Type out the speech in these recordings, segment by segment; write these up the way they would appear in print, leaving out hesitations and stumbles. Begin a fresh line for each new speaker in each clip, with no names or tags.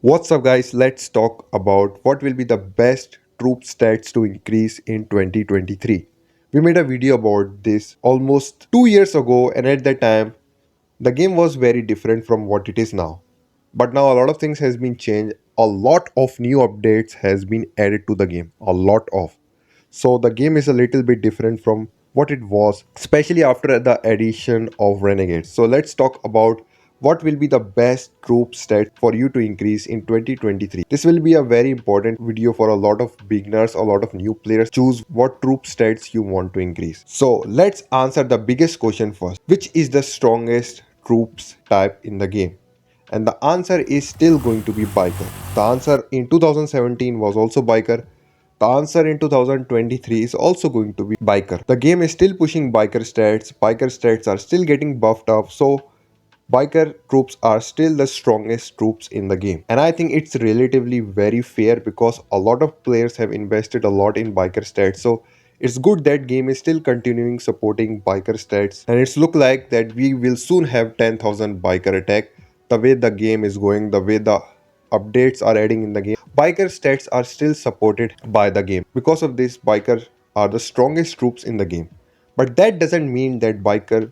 What's up guys, let's talk about what will be the best troop stats to increase in 2023. We made a video about this almost 2 years ago, and at that time the game was very different from what it is now. But now a lot of things has been changed. A lot of new updates has been added to the game. A lot of. So the game is a little bit different from what it was, especially after the addition of Renegades. So let's talk about what will be the best troop stat for you to increase in 2023. This will be a very important video for a lot of beginners, a lot of new players. Choose what troop stats you want to increase. So let's answer the biggest question first. Which is the strongest troops type in the game? And the answer is still going to be biker. The answer in 2017 was also biker. The answer in 2023 is also going to be biker. The game is still pushing biker stats. Biker stats are still getting buffed up. So biker troops are still the strongest troops in the game. And I think it's relatively very fair because a lot of players have invested a lot in biker stats. So it's good that game is still continuing supporting biker stats. And it's look like that we will soon have 10,000 biker attack. The way the game is going, the way the updates are adding in the game, biker stats are still supported by the game. Because of this, biker are the strongest troops in the game. But that doesn't mean that biker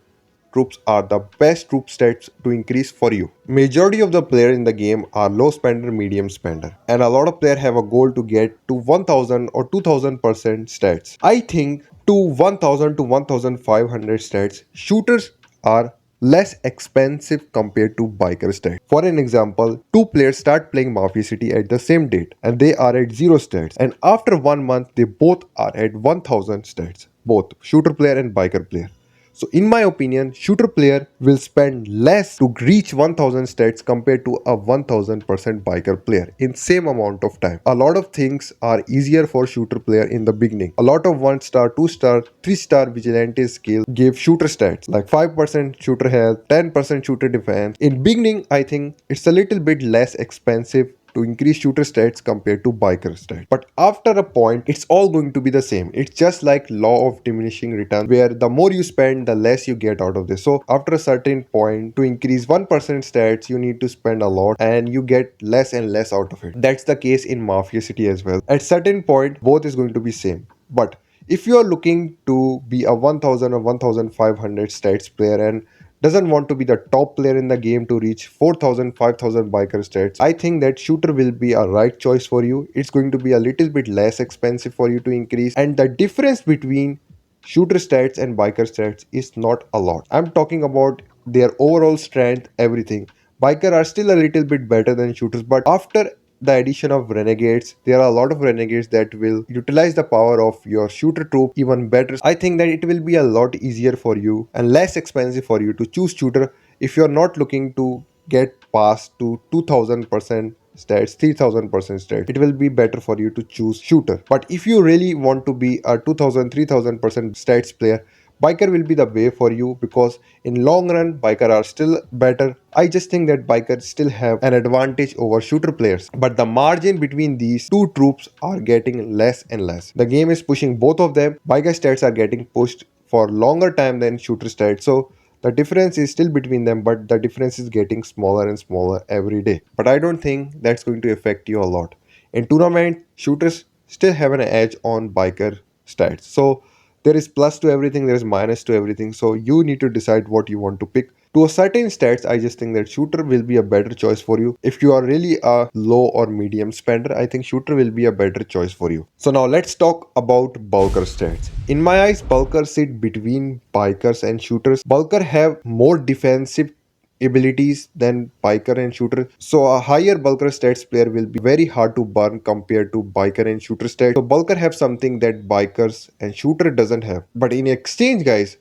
troops are the best troop stats to increase for you. Majority of the players in the game are low spender, medium spender, and a lot of players have a goal to get to 1000 or 2000% stats. I think to 1000 to 1500 stats, shooters are less expensive compared to biker stats. For an example, two players start playing Mafia City at the same date and they are at 0 stats, and after 1 month they both are at 1000 stats, both shooter player and biker player. So in my opinion, shooter player will spend less to reach 1000 stats compared to a 1000% biker player in same amount of time. A lot of things are easier for shooter player in the beginning. A lot of 1 star, 2 star, 3 star vigilante skill give shooter stats like 5% shooter health, 10% shooter defense. In beginning, I think it's a little bit less expensive to increase shooter stats compared to biker stats. But after a point, it's all going to be the same. It's just like law of diminishing return, where the more you spend, the less you get out of this. So after a certain point, to increase 1% stats, you need to spend a lot and you get less and less out of it. That's the case in Mafia City as well. At certain point, both is going to be same. But if you are looking to be a 1000 or 1500 stats player and doesn't want to be the top player in the game to reach 4000 5000 biker stats, I think that shooter will be a right choice for you. It's going to be a little bit less expensive for you to increase, and the difference between shooter stats and biker stats is not a lot. I'm talking about their overall strength, everything. Biker are still a little bit better than shooters, but after the addition of renegades, there are a lot of renegades that will utilize the power of your shooter troop even better. I think that it will be a lot easier for you and less expensive for you to choose shooter if you're not looking to get past to 2000% stats, 3000% stats. It will be better for you to choose shooter. But if you really want to be a 2000 3000% stats player, biker will be the way for you, because in long run biker are still better. I just think that bikers still have an advantage over shooter players, but the margin between these two troops are getting less and less. The game is pushing both of them. Biker stats are getting pushed for longer time than shooter stats, so the difference is still between them, but the difference is getting smaller and smaller every day. But I don't think that's going to affect you a lot. In tournament, shooters still have an edge on biker stats. So there is plus to everything, there is minus to everything. So you need to decide what you want to pick. To a certain stats, I just think that shooter will be a better choice for you. If you are really a low or medium spender, I think shooter will be a better choice for you. So now let's talk about bulker stats. In my eyes, bulkers sit between bikers and shooters. Bulker have more defensive abilities than biker and shooter, so a higher bulker stats player will be very hard to burn compared to biker and shooter stats. So bulker have something that bikers and shooter doesn't have, but in exchange guys,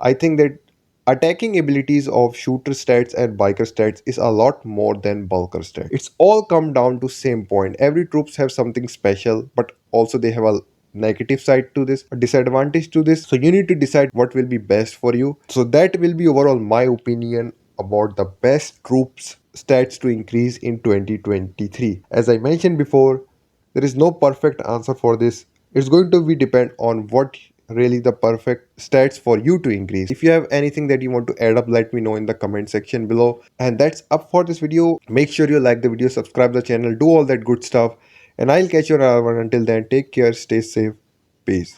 I think that attacking abilities of shooter stats and biker stats is a lot more than bulker stats. It's all come down to same point. Every troops have something special, but also they have a negative side to this, a disadvantage to this. So you need to decide what will be best for you. So that will be overall my opinion about the best troops stats to increase in 2023. As I mentioned before, there is no perfect answer for this. It's going to be depend on what really the perfect stats for you to increase. If you have anything that you want to add up, let me know in the comment section below. And that's up for this video. Make sure you like the video, subscribe the channel, do all that good stuff. And I'll catch you around. Until then, take care, stay safe, peace.